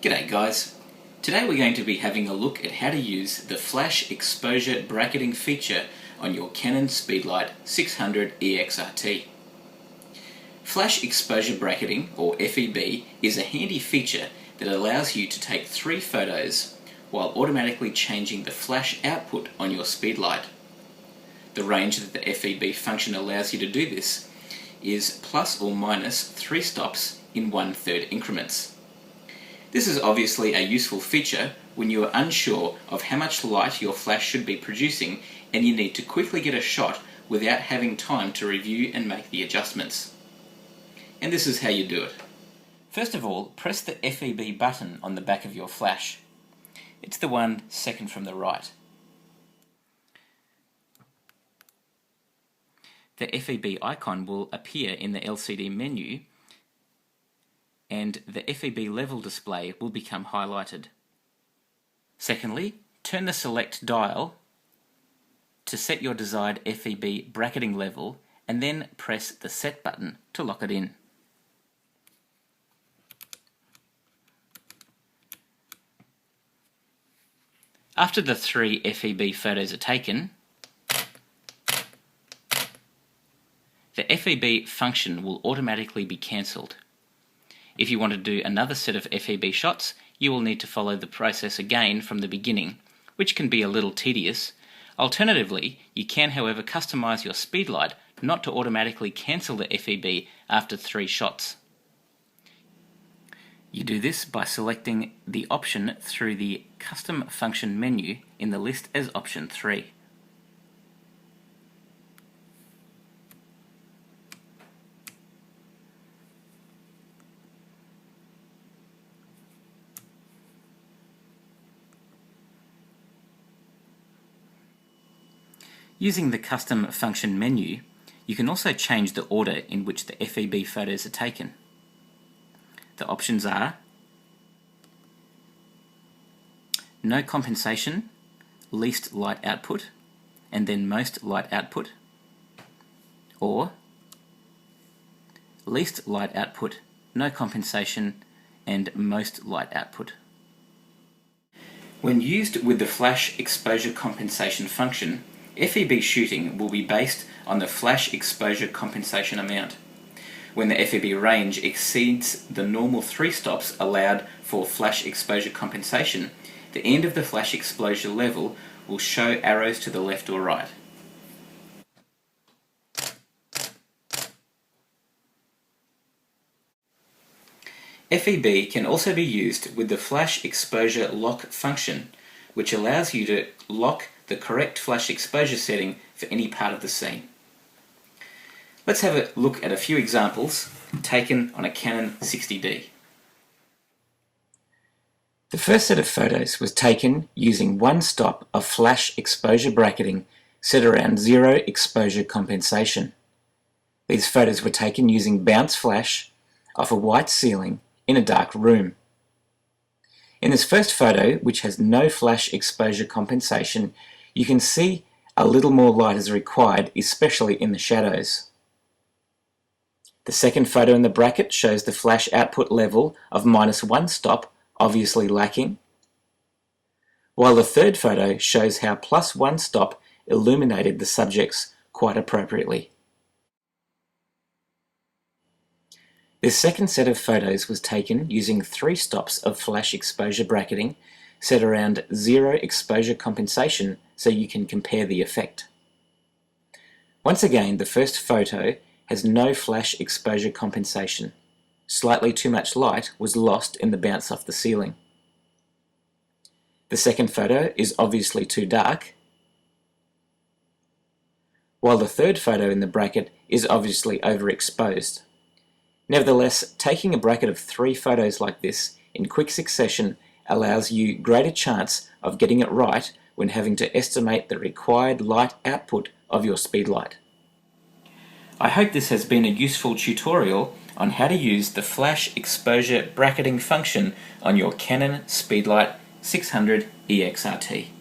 G'day guys. Today we're going to be having a look at how to use the flash exposure bracketing feature on your Canon Speedlite 600EX-RT. Flash exposure bracketing, or FEB, is a handy feature that allows you to take 3 photos while automatically changing the flash output on your Speedlite. The range that the FEB function allows you to do this is plus or minus 3 stops in 1/3 increments. This is obviously a useful feature when you are unsure of how much light your flash should be producing and you need to quickly get a shot without having time to review and make the adjustments. And this is how you do it. First of all, press the FEB button on the back of your flash. It's the one second from the right. The FEB icon will appear in the LCD menu and the FEB level display will become highlighted. Secondly, turn the select dial to set your desired FEB bracketing level and then press the set button to lock it in. After the 3 FEB photos are taken, the FEB function will automatically be cancelled. If you want to do another set of FEB shots, you will need to follow the process again from the beginning, which can be a little tedious. Alternatively, you can however customize your Speedlite not to automatically cancel the FEB after 3 shots. You do this by selecting the option through the Custom Function menu in the list as option 3. Using the Custom Function menu, you can also change the order in which the FEB photos are taken. The options are No Compensation, Least Light Output, and then Most Light Output, or Least Light Output, No Compensation, and Most Light Output. When used with the Flash Exposure Compensation function, FEB shooting will be based on the flash exposure compensation amount. When the FEB range exceeds the normal 3 stops allowed for flash exposure compensation, the end of the flash exposure level will show arrows to the left or right. FEB can also be used with the flash exposure lock function, which allows you to lock the correct flash exposure setting for any part of the scene. Let's have a look at a few examples taken on a Canon 60D. The first set of photos was taken using 1 stop of flash exposure bracketing set around 0 exposure compensation. These photos were taken using bounce flash off a white ceiling in a dark room. In this first photo, which has no flash exposure compensation, you can see a little more light is required, especially in the shadows. The second photo in the bracket shows the flash output level of -1 stop, obviously lacking, while the third photo shows how +1 stop illuminated the subjects quite appropriately. This second set of photos was taken using 3 stops of flash exposure bracketing set around 0 exposure compensation so you can compare the effect. Once again, the first photo has no flash exposure compensation. Slightly too much light was lost in the bounce off the ceiling. The second photo is obviously too dark, while the third photo in the bracket is obviously overexposed. Nevertheless, taking a bracket of 3 photos like this in quick succession allows you greater chance of getting it right when having to estimate the required light output of your Speedlite. I hope this has been a useful tutorial on how to use the flash exposure bracketing function on your Canon Speedlite 600EX-RT.